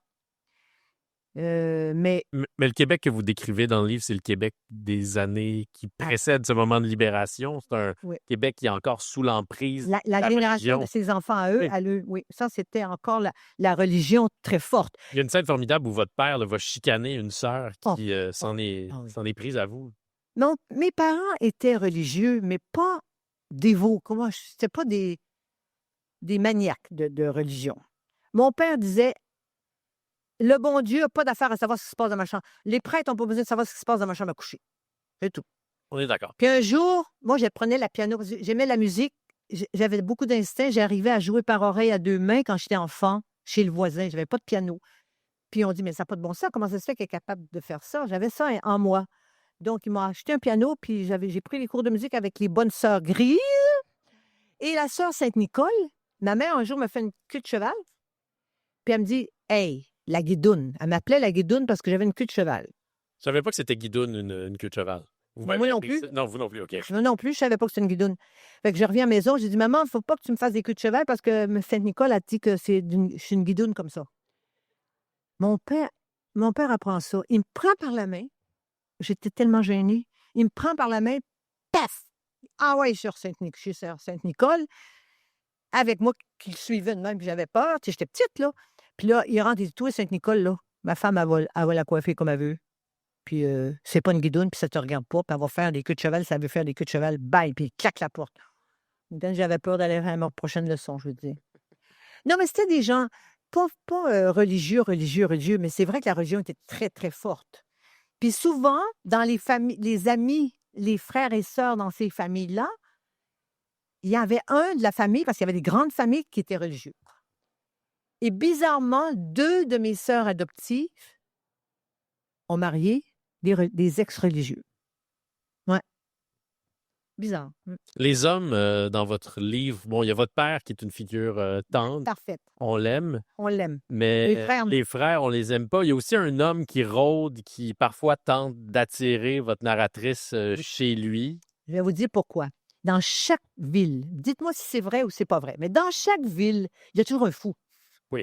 Mais le Québec que vous décrivez dans le livre, c'est le Québec des années qui précèdent ce moment de libération. C'est un Québec qui est encore sous l'emprise. La génération de ses enfants à eux, oui. Ça, c'était encore la religion très forte. Il y a une scène formidable où votre père va chicaner une sœur qui s'en est prise à vous. Non, mes parents étaient religieux, mais pas dévots. C'était pas des maniaques de religion. Mon père disait, le bon Dieu n'a pas d'affaire à savoir ce qui se passe dans ma chambre. Les prêtres n'ont pas besoin de savoir ce qui se passe dans ma chambre à coucher. C'est tout. On est d'accord. Puis un jour, moi, je prenais la piano. J'aimais la musique. J'avais beaucoup d'instinct. J'arrivais à jouer par oreille à deux mains quand j'étais enfant, chez le voisin. Je n'avais pas de piano. Puis on dit, mais ça n'a pas de bon sens. Comment ça se fait qu'elle est capable de faire ça? J'avais ça en moi. Donc, ils m'ont acheté un piano, puis j'ai pris les cours de musique avec les bonnes sœurs grises et la sœur Sainte-Nicole. Ma mère, un jour, me fait une queue de cheval, puis elle me dit, « Hey, la guidoune. » Elle m'appelait la guidoune parce que j'avais une queue de cheval. Je savais pas que c'était guidoune, une queue de cheval. Moi non plus. Non, vous non plus, OK. Moi non plus, je savais pas que c'était une guidoune. Fait que je reviens à la maison, j'ai dit, « Maman, il ne faut pas que tu me fasses des queues de cheval parce que Sainte-Nicole a dit que je suis une guidoune comme ça. » Mon père apprend ça. Il me prend par la main. J'étais tellement gênée. Il me prend par la main, paf! Ah ouais, sur Sainte-Nicole, avec moi qui le suivais de même, puis j'avais peur. Tu sais, j'étais petite, là. Puis là, il rentre, il dit, toi, Sainte-Nicole, là, ma femme, elle va la coiffer comme elle veut. Puis c'est pas une guidoune, puis ça te regarde pas, puis elle va faire des queues de cheval, ça veut faire des queues de cheval, bye, puis il claque la porte. Donc, j'avais peur d'aller faire ma prochaine leçon, je veux dire. Non, mais c'était des gens, pas religieux, mais c'est vrai que la religion était très, très forte. Puis souvent, dans les familles, les amis, les frères et sœurs dans ces familles-là, il y avait un de la famille, parce qu'il y avait des grandes familles qui étaient religieux. Et bizarrement, 2 de mes sœurs adoptives ont marié des ex-religieux. Ouais. Bizarre. Les hommes, dans votre livre, bon, il y a votre père qui est une figure tendre. Parfaite. On l'aime. On l'aime. Mais Les frères, on les aime pas. Il y a aussi un homme qui rôde, qui parfois tente d'attirer votre narratrice chez lui. Je vais vous dire pourquoi. Dans chaque ville, dites-moi si c'est vrai ou c'est pas vrai, mais dans chaque ville, il y a toujours un fou. Oui.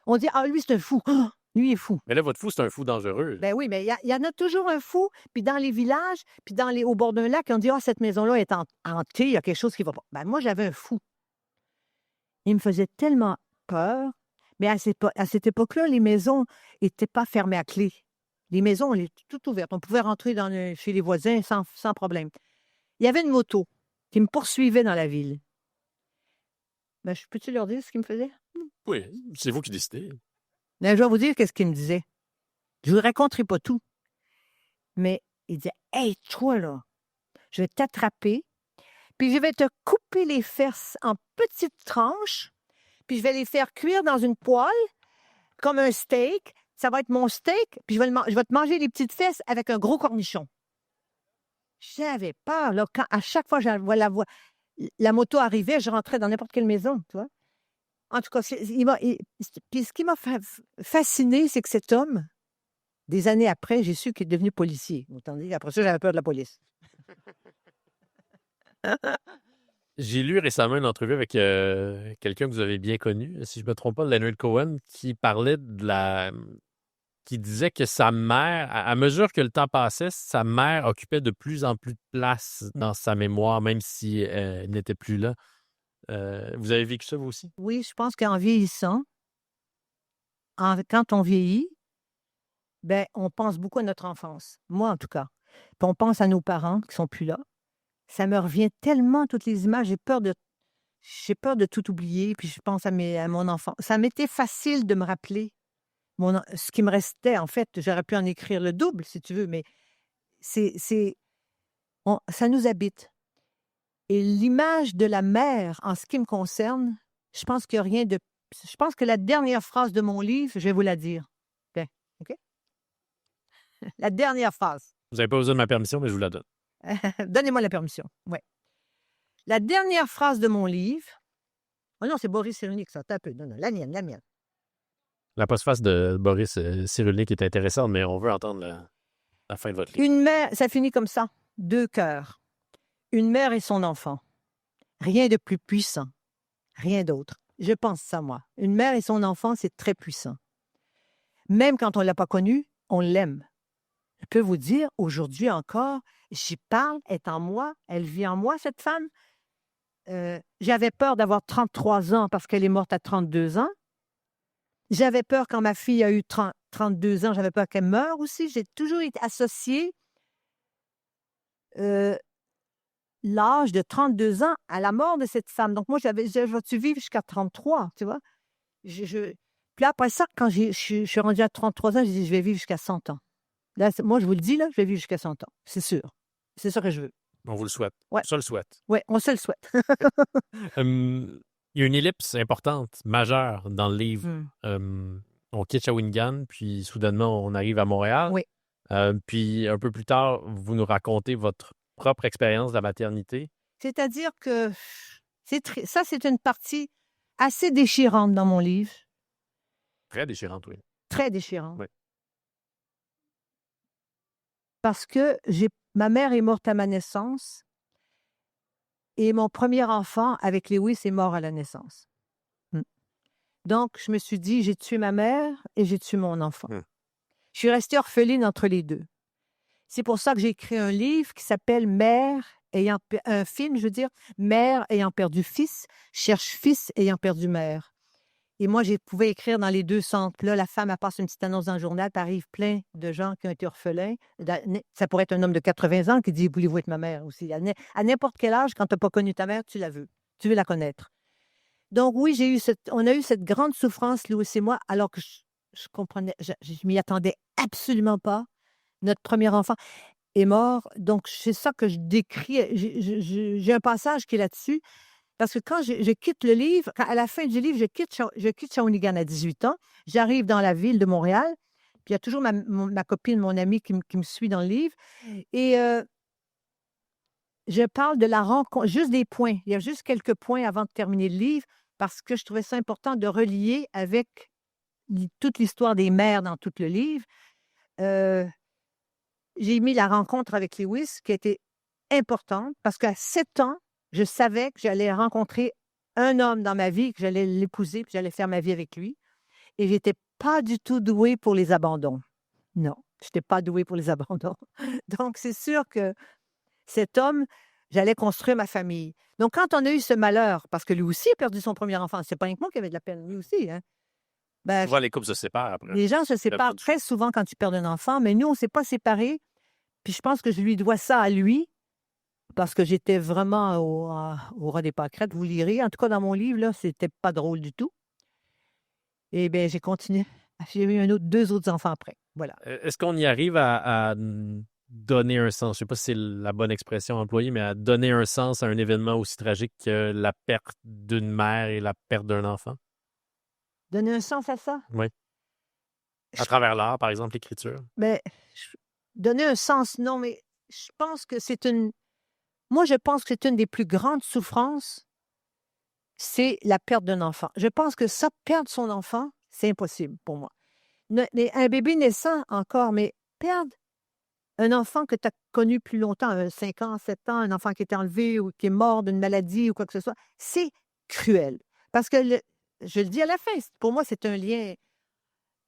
On dit, ah, lui, c'est un fou. Ah, lui, il est fou. Mais là, votre fou, c'est un fou dangereux. Ben oui, mais il y en a toujours un fou. Puis dans les villages, puis au bord d'un lac, on dit, ah, cette maison-là est hantée, il y a quelque chose qui va pas. Ben moi, j'avais un fou. Il me faisait tellement peur. Mais à cette époque-là, les maisons n'étaient pas fermées à clé. Les maisons, elles étaient toutes ouvertes. On pouvait rentrer chez les voisins sans problème. Il y avait une moto qui me poursuivait dans la ville. Ben, peux-tu leur dire ce qu'il me faisait? Oui, c'est vous qui décidez. Ben, je vais vous dire qu'est-ce qu'il me disait. Je ne vous raconterai pas tout. Mais il disait, « Hey, toi, là, je vais t'attraper, puis je vais te couper les fesses en petites tranches, puis je vais les faire cuire dans une poêle, comme un steak. Ça va être mon steak, puis je vais te manger les petites fesses avec un gros cornichon. » J'avais peur, là. À chaque fois que la moto arrivait, je rentrais dans n'importe quelle maison, tu vois. En tout cas, puis ce qui m'a fasciné, c'est que cet homme, des années après, j'ai su qu'il est devenu policier. Autant dire qu'après ça, j'avais peur de la police. J'ai lu récemment une entrevue avec quelqu'un que vous avez bien connu, si je ne me trompe pas, Leonard Cohen, qui parlait qui disait que sa mère, à mesure que le temps passait, sa mère occupait de plus en plus de place dans sa mémoire, même si elle n'était plus là. Vous avez vécu ça, vous aussi? Oui, je pense qu'en vieillissant, quand on vieillit, ben, on pense beaucoup à notre enfance. Moi, en tout cas. Puis on pense à nos parents qui ne sont plus là. Ça me revient tellement, toutes les images. J'ai peur de tout oublier. Puis je pense à mon enfant. Ça m'était facile de me rappeler ce qui me restait. En fait, j'aurais pu en écrire le double, si tu veux, mais ça nous habite. Et l'image de la mère, en ce qui me concerne, je pense qu'il n'y a rien de... Je pense que la dernière phrase de mon livre, je vais vous la dire. Bien, OK? La dernière phrase. Vous n'avez pas besoin de ma permission, mais je vous la donne. Donnez-moi la permission. Oui. La dernière phrase de mon livre... Oh non, c'est Boris Cyrulnik, ça. T'as un peu. Non, la mienne. La postface de Boris Cyrulnik est intéressante, mais on veut entendre la fin de votre livre. Une mère, ça finit comme ça. 2 cœurs. Une mère et son enfant. Rien de plus puissant. Rien d'autre. Je pense ça, moi. Une mère et son enfant, c'est très puissant. Même quand on ne l'a pas connu, on l'aime. Je peux vous dire, aujourd'hui encore, j'y parle, elle est en moi, elle vit en moi, cette femme. J'avais peur d'avoir 33 ans parce qu'elle est morte à 32 ans. J'avais peur quand ma fille a eu 32 ans, j'avais peur qu'elle meure aussi. J'ai toujours été associée l'âge de 32 ans à la mort de cette femme. Donc, moi, je vais-tu vivre jusqu'à 33, tu vois? Puis après ça, quand je suis rendue à 33 ans, j'ai dit, je vais vivre jusqu'à 100 ans. Là, moi, je vous le dis, là, je vais vivre jusqu'à 100 ans. C'est sûr. C'est ça que je veux. On vous le souhaite. Ouais. On se le souhaite. Oui, on se le souhaite. Il y a une ellipse importante, majeure dans le livre. On quitte Shawinigan, puis soudainement, on arrive à Montréal. Oui. Puis un peu plus tard, vous nous racontez votre propre expérience de la maternité. C'est-à-dire que ça, c'est une partie assez déchirante dans mon livre, Très déchirante, oui. très déchirante. Oui. Parce que ma mère est morte à ma naissance et mon premier enfant avec Lewis est mort à la naissance. Donc, je me suis dit, j'ai tué ma mère et j'ai tué mon enfant. Je suis restée orpheline entre les deux. C'est pour ça que j'ai écrit un livre qui s'appelle un film, je veux dire, Mère ayant perdu fils, cherche fils ayant perdu mère. Et moi, je pouvais écrire dans les deux sens. Là, la femme, elle passe une petite annonce dans le journal, puis arrive plein de gens qui ont été orphelins. Ça pourrait être un homme de 80 ans qui dit « Voulez-vous être ma mère? » aussi. À n'importe quel âge, quand tu n'as pas connu ta mère, tu la veux. Tu veux la connaître. Donc oui, on a eu cette grande souffrance, Louis et moi, alors que je comprenais, je m'y attendais absolument pas. Notre premier enfant est mort. Donc, c'est ça que je décris. J'ai un passage qui est là-dessus. Parce que quand je quitte le livre, à la fin du livre, je quitte Shawinigan à 18 ans. J'arrive dans la ville de Montréal. Puis il y a toujours ma copine, mon amie qui me suit dans le livre. Et je parle de la rencontre, juste des points. Il y a juste quelques points avant de terminer le livre parce que je trouvais ça important de relier avec toute l'histoire des mères dans tout le livre. J'ai mis la rencontre avec Lewis qui a été importante parce qu'à 7 ans, je savais que j'allais rencontrer un homme dans ma vie, que j'allais l'épouser, puis j'allais faire ma vie avec lui. Et je n'étais pas du tout douée pour les abandons. Non, je n'étais pas douée pour les abandons. Donc, c'est sûr que cet homme, j'allais construire ma famille. Donc, quand on a eu ce malheur, parce que lui aussi a perdu son premier enfant, c'est pas uniquement qu'il avait de la peine, lui aussi. Hein? Ben, Souvent, les couples se séparent après. les gens se séparent très souvent quand tu perds un enfant, mais nous, on ne s'est pas séparés. Puis je pense que je lui dois ça à lui, parce que j'étais vraiment au ras des pâquerettes. Vous lirez. En tout cas, dans mon livre, là, c'était pas drôle du tout. Et bien, j'ai continué. J'ai eu deux autres enfants après. Voilà. Est-ce qu'on y arrive à donner un sens? Je ne sais pas si c'est la bonne expression employée, mais à donner un sens à un événement aussi tragique que la perte d'une mère et la perte d'un enfant? Donner un sens à ça? Oui. À travers l'art, par exemple, l'écriture. Mais donner un sens, non, mais je pense que moi, je pense que c'est une des plus grandes souffrances, c'est la perte d'un enfant. Je pense que ça, perdre son enfant, c'est impossible pour moi. Un bébé naissant encore, mais perdre un enfant que tu as connu plus longtemps, 5 ans, 7 ans, un enfant qui est enlevé ou qui est mort d'une maladie ou quoi que ce soit, c'est cruel. Parce que, je le dis à la fin, pour moi, c'est un lien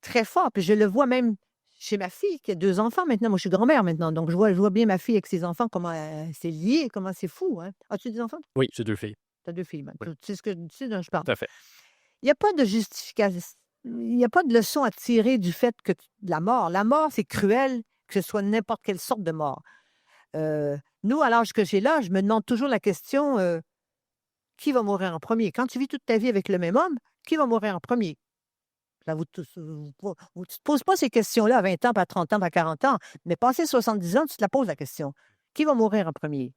très fort. Puis je le vois même chez ma fille qui a 2 enfants maintenant. Moi, je suis grand-mère maintenant, donc je vois bien ma fille avec ses enfants, comment c'est lié, comment c'est fou. Hein? As-tu des enfants? Oui, j'ai 2 filles. Tu as 2 filles. Oui. Tu sais dont je parle. Tout à fait. Il n'y a pas de justification. Il n'y a pas de leçon à tirer du fait que la mort, c'est cruel, que ce soit n'importe quelle sorte de mort. Nous, à l'âge que j'ai là, je me demande toujours la question qui va mourir en premier? Quand tu vis toute ta vie avec le même homme, qui va mourir en premier? Là, tu ne te poses pas ces questions-là à 20 ans, pas à 30 ans, pas à 40 ans, mais passé 70 ans, tu te la poses la question. Qui va mourir en premier?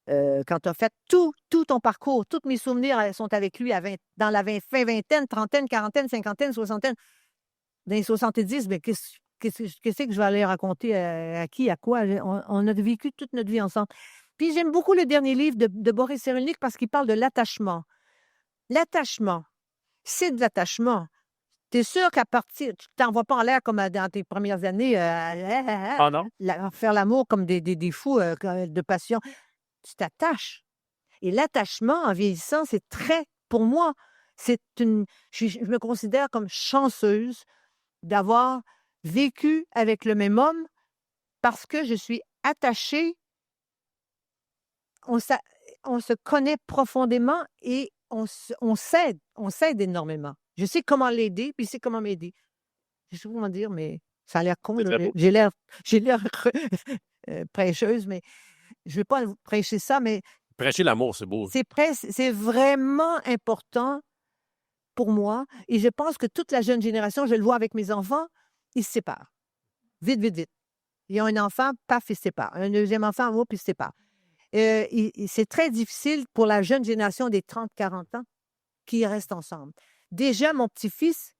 Quand tu as fait tout ton parcours, tous mes souvenirs sont avec lui dans la fin vingtaine, trentaine, quarantaine, cinquantaine, soixantaine. Dans les 70, mais qu'est-ce que je vais aller raconter à qui, à quoi? On a vécu toute notre vie ensemble. Puis j'aime beaucoup le dernier livre de Boris Cyrulnik parce qu'il parle de l'attachement. L'attachement, c'est de l'attachement. Tu es sûr qu'à partir, tu ne t'envoies pas en l'air comme dans tes premières années, Ah non? faire l'amour comme des fous de passion. Tu t'attaches. Et l'attachement, en vieillissant, c'est pour moi, je me considère comme chanceuse d'avoir vécu avec le même homme parce que je suis attachée. On se connaît profondément et on s'aide énormément. Je sais comment l'aider, puis il sait comment m'aider. Je sais pas comment dire, mais ça a l'air con. J'ai l'air prêcheuse, mais je ne vais pas prêcher ça, mais Prêcher l'amour, c'est beau. c'est vraiment important pour moi. Et je pense que toute la jeune génération, je le vois avec mes enfants, ils se séparent. Vite, vite, vite. Ils ont un enfant, paf, ils se séparent. Un deuxième enfant, hop, ils se séparent. C'est très difficile pour la jeune génération des 30-40 ans qui restent ensemble. Déjà, mon petit-fils,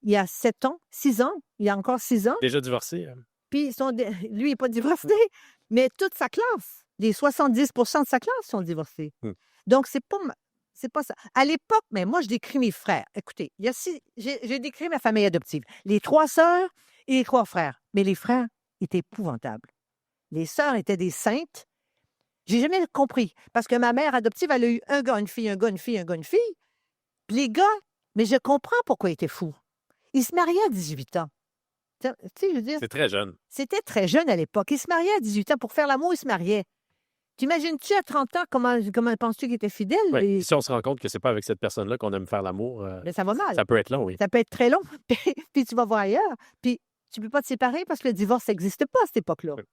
il y a 7 ans, 6 ans, il y a encore 6 ans. Déjà divorcé? Puis lui, il n'est pas divorcé, mais toute sa classe, les 70 de sa classe sont divorcés. Donc, c'est pas ça. À l'époque, mais moi, je décris mes frères. Écoutez, j'ai décrit ma famille adoptive. Les 3 sœurs et les 3 frères. Mais les frères étaient épouvantables. Les sœurs étaient des saintes. J'ai jamais compris. Parce que ma mère adoptive, elle a eu un gars, une fille, un gars, une fille, un gars, une fille. Puis les gars, mais je comprends pourquoi ils étaient fous. Ils se mariaient à 18 ans. Tu sais, je veux dire, C'est très jeune. c'était très jeune à l'époque. Ils se mariaient à 18 ans. Pour faire l'amour, ils se mariaient. T'imagines-tu à 30 ans, comment penses-tu qu'ils étaient fidèles? Oui. Et- Si on se rend compte que c'est pas avec cette personne-là qu'on aime faire l'amour, Mais ça va mal. ça peut être long, oui. Ça peut être très long. Puis tu vas voir ailleurs. Puis tu peux pas te séparer parce que le divorce n'existe pas à cette époque-là. Oui.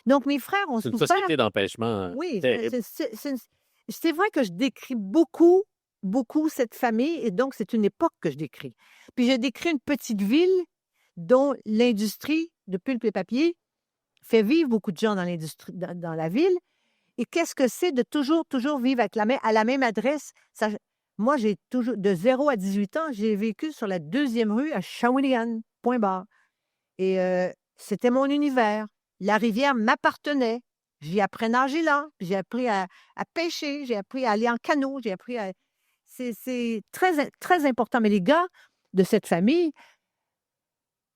Donc, mes frères ont C'est une souffert. société d'empêchement. Oui, terrible. c'est vrai que je décris beaucoup, beaucoup cette famille, et donc c'est une époque que je décris. Puis je décris une petite ville dont l'industrie de pulpe et papier fait vivre beaucoup de gens dans l'industrie, dans la ville. Et qu'est-ce que c'est de toujours vivre avec à la même adresse? Moi, j'ai toujours, de 0 à 18 ans, j'ai vécu sur la 2e rue à Shawinigan, point barre. Et c'était mon univers. La rivière m'appartenait. J'ai appris à nager là, puis j'ai appris à pêcher, j'ai appris à aller en canot, j'ai appris à... C'est très, très important. Mais les gars de cette famille,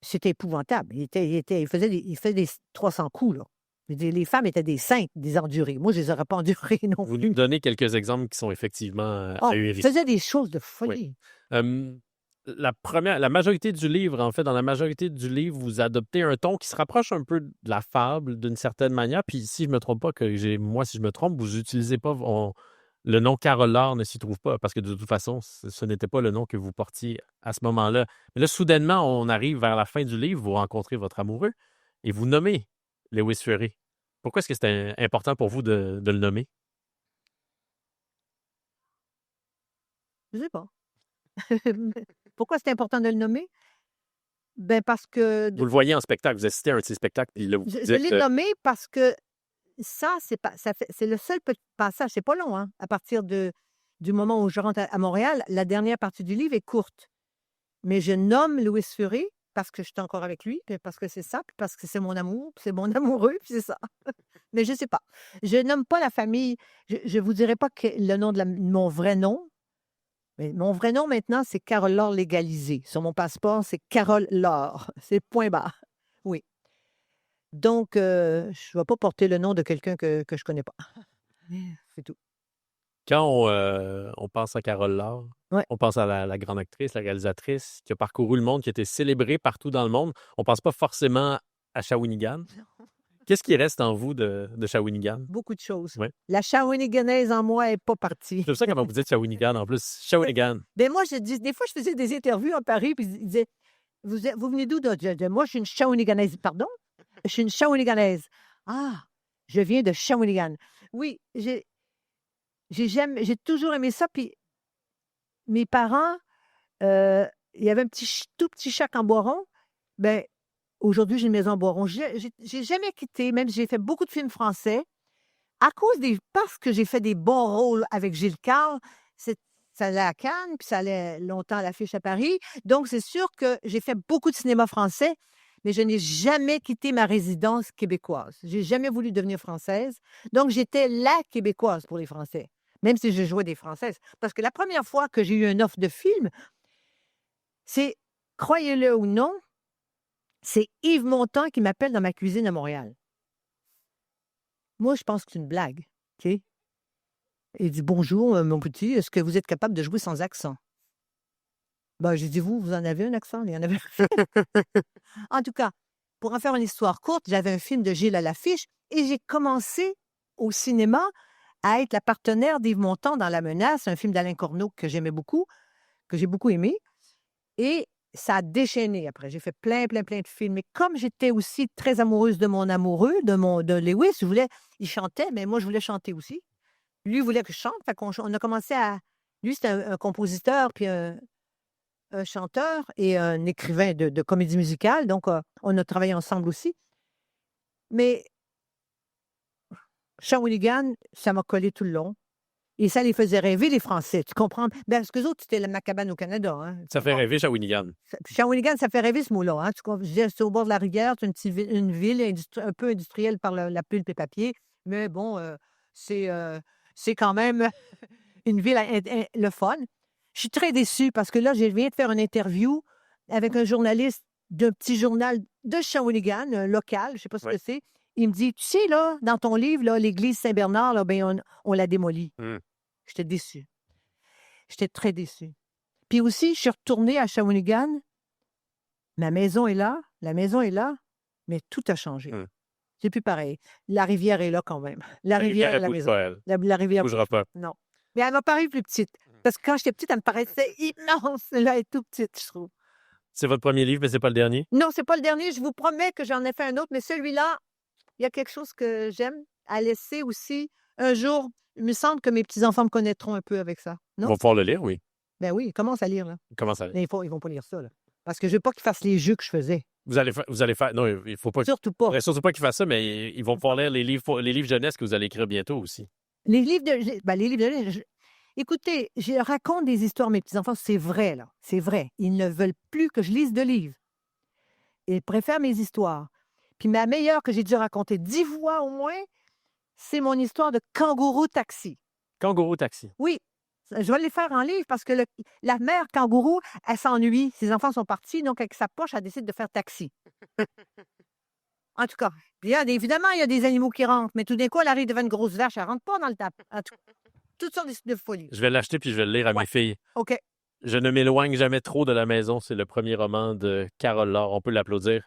c'était épouvantable. Ils faisaient des 300 coups, là. Je veux dire, les femmes étaient des saintes, des endurées. Moi, je les aurais pas endurées non Vous plus. nous donnez quelques exemples qui sont effectivement Oh, ils ahurissants. faisaient des choses de folie. La majorité du livre, en fait, dans la majorité du livre, vous adoptez un ton qui se rapproche un peu de la fable d'une certaine manière. Puis si je me trompe pas, si je me trompe, vous utilisez pas le nom Carole Laure ne s'y trouve pas parce que de toute façon, ce n'était pas le nom que vous portiez à ce moment-là. Mais là, soudainement, on arrive vers la fin du livre, vous rencontrez votre amoureux et vous nommez Lewis Fury. Pourquoi est-ce que c'était important pour vous de le nommer? Je sais pas. Pourquoi c'est important de le nommer? Ben parce que Vous le voyez en spectacle, vous assistez à un de ces spectacles, puis là, vous je dites l'ai nommé parce que c'est le seul petit passage, c'est pas long, hein, à partir du moment où je rentre à Montréal, la dernière partie du livre est courte. Mais je nomme Louis Fury parce que je suis encore avec lui, puis parce que c'est ça, puis parce que c'est mon amour, puis c'est mon amoureux, puis c'est ça. Mais je sais pas. Je nomme pas la famille. Je vous dirai pas que le nom de mon vrai nom. Mais mon vrai nom maintenant, c'est Carole Laure légalisée. Sur mon passeport, c'est Carole Laure. C'est point barre. Oui. Donc, je ne vais pas porter le nom de quelqu'un que je ne connais pas. C'est tout. Quand on pense à Carole Laure, Ouais. on pense à la grande actrice, la réalisatrice qui a parcouru le monde, qui a été célébrée partout dans le monde. On ne pense pas forcément à Shawinigan. Qu'est-ce qui reste en vous de Shawinigan? Beaucoup de choses. Ouais. La Shawiniganaise en moi n'est pas partie. C'est ça comment vous dites Shawinigan en plus. Shawinigan. Ben moi, des fois, je faisais des interviews à Paris, puis ils disaient, vous venez d'où? Moi, je suis une Shawiniganaise. Pardon? Je suis une Shawiniganaise. Ah, je viens de Shawinigan. Oui, j'ai toujours aimé ça. Puis mes parents, il y avait un tout petit chac en bois rond. Ben, aujourd'hui, j'ai une maison en bois rond. J'ai jamais quitté, même si j'ai fait beaucoup de films français, parce que j'ai fait des bons rôles avec Gilles Carle. Ça allait à Cannes, puis ça allait longtemps à l'affiche à Paris. Donc, c'est sûr que j'ai fait beaucoup de cinéma français, mais je n'ai jamais quitté ma résidence québécoise. J'ai jamais voulu devenir française. Donc, j'étais la Québécoise pour les Français, même si je jouais des Françaises. Parce que la première fois que j'ai eu une offre de film, c'est, croyez-le ou non, c'est Yves Montand qui m'appelle dans ma cuisine à Montréal. Moi, je pense que c'est une blague. OK? Il dit « Bonjour, mon petit, est-ce que vous êtes capable de jouer sans accent? » Ben, j'ai dit « Vous en avez un accent? » Il y en avait En tout cas, pour en faire une histoire courte, j'avais un film de Gilles à l'affiche et j'ai commencé au cinéma à être la partenaire d'Yves Montand dans La Menace, un film d'Alain Corneau que j'aimais beaucoup, que j'ai beaucoup aimé. Et ça a déchaîné après. J'ai fait plein de films. Mais comme j'étais aussi très amoureuse de mon amoureux, de Lewis, il chantait, mais moi, je voulais chanter aussi. Lui voulait que je chante. Fait on a commencé à... Lui, c'était un compositeur, puis un chanteur et un écrivain de comédie musicale. Donc, on a travaillé ensemble aussi. Mais Shawinigan, ça m'a collé tout le long. Et ça les faisait rêver, les Français, tu comprends? Ben, parce qu'eux autres, c'était ma cabane au Canada. Hein, tu Ça fait comprends? rêver Shawinigan. Shawinigan, ça fait rêver ce mot-là. Hein, je disais, c'est au bord de la rivière, c'est une ville un peu industrielle par la pulpe et papier. Mais bon, c'est quand même une ville le fun. Je suis très déçue parce que là, je viens de faire une interview avec un journaliste d'un petit journal de Shawinigan, local, je ne sais pas ce Oui. que c'est. Il me dit, tu sais, là, dans ton livre, là, l'église Saint-Bernard, là, ben, on l'a démolie. J'étais déçue. J'étais très déçue. Puis aussi, je suis retournée à Shawinigan. Ma maison est là, la maison est là, mais tout a changé. C'est plus pareil. La rivière est là quand même. La rivière est la elle bouge maison. pas, elle. La rivière Elle bougera pas. non. Mais elle m'a paru plus petite. Parce que quand j'étais petite, elle me paraissait immense. Là, elle est toute petite, je trouve. C'est votre premier livre, mais c'est pas le dernier? Non, c'est pas le dernier. Je vous promets que j'en ai fait un autre, mais celui-là, il y a quelque chose que j'aime à laisser aussi. Un jour, il me semble que mes petits-enfants me connaîtront un peu avec ça. Ils Non? vont pouvoir le lire, oui. Ben oui, ils commencent à lire, là. Comment ça? Mais ils vont pas lire ça, là. Parce que je veux pas qu'ils fassent les jeux que je faisais. Vous allez faire. Non, il faut pas. Surtout pas. Faudrait surtout pas qu'ils fassent ça, mais ils vont pouvoir lire les livres jeunesse que vous allez écrire bientôt aussi. Les livres de... Écoutez, je raconte des histoires à mes petits-enfants. C'est vrai, là. C'est vrai. Ils ne veulent plus que je lise de livres. Ils préfèrent mes histoires. Puis ma meilleure que j'ai dû raconter 10 fois au moins, c'est mon histoire de kangourou taxi. Kangourou taxi. Oui, je vais les faire en livre parce que la mère kangourou, elle s'ennuie. Ses enfants sont partis, donc avec sa poche, elle décide de faire taxi. En tout cas, évidemment, il y a des animaux qui rentrent, mais tout d'un coup, elle arrive devant une grosse vache, elle ne rentre pas dans le tap. En tout cas, toutes sortes de folies. Je vais l'acheter puis je vais le lire à mes filles. OK. Je ne m'éloigne jamais trop de la maison. C'est le premier roman de Carole Laure. On peut l'applaudir.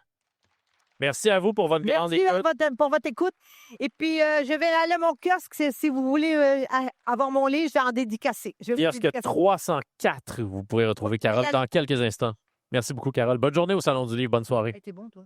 Merci à vous pour votre grande Merci écoute. pour votre écoute. Et puis, je vais aller à mon kiosque. Si vous voulez avoir mon livre, je vais en dédicacer. Kiosque 304, vous pourrez retrouver Carole dans quelques instants. Merci beaucoup, Carole. Bonne journée au Salon du Livre. Bonne soirée. T'es bon, toi?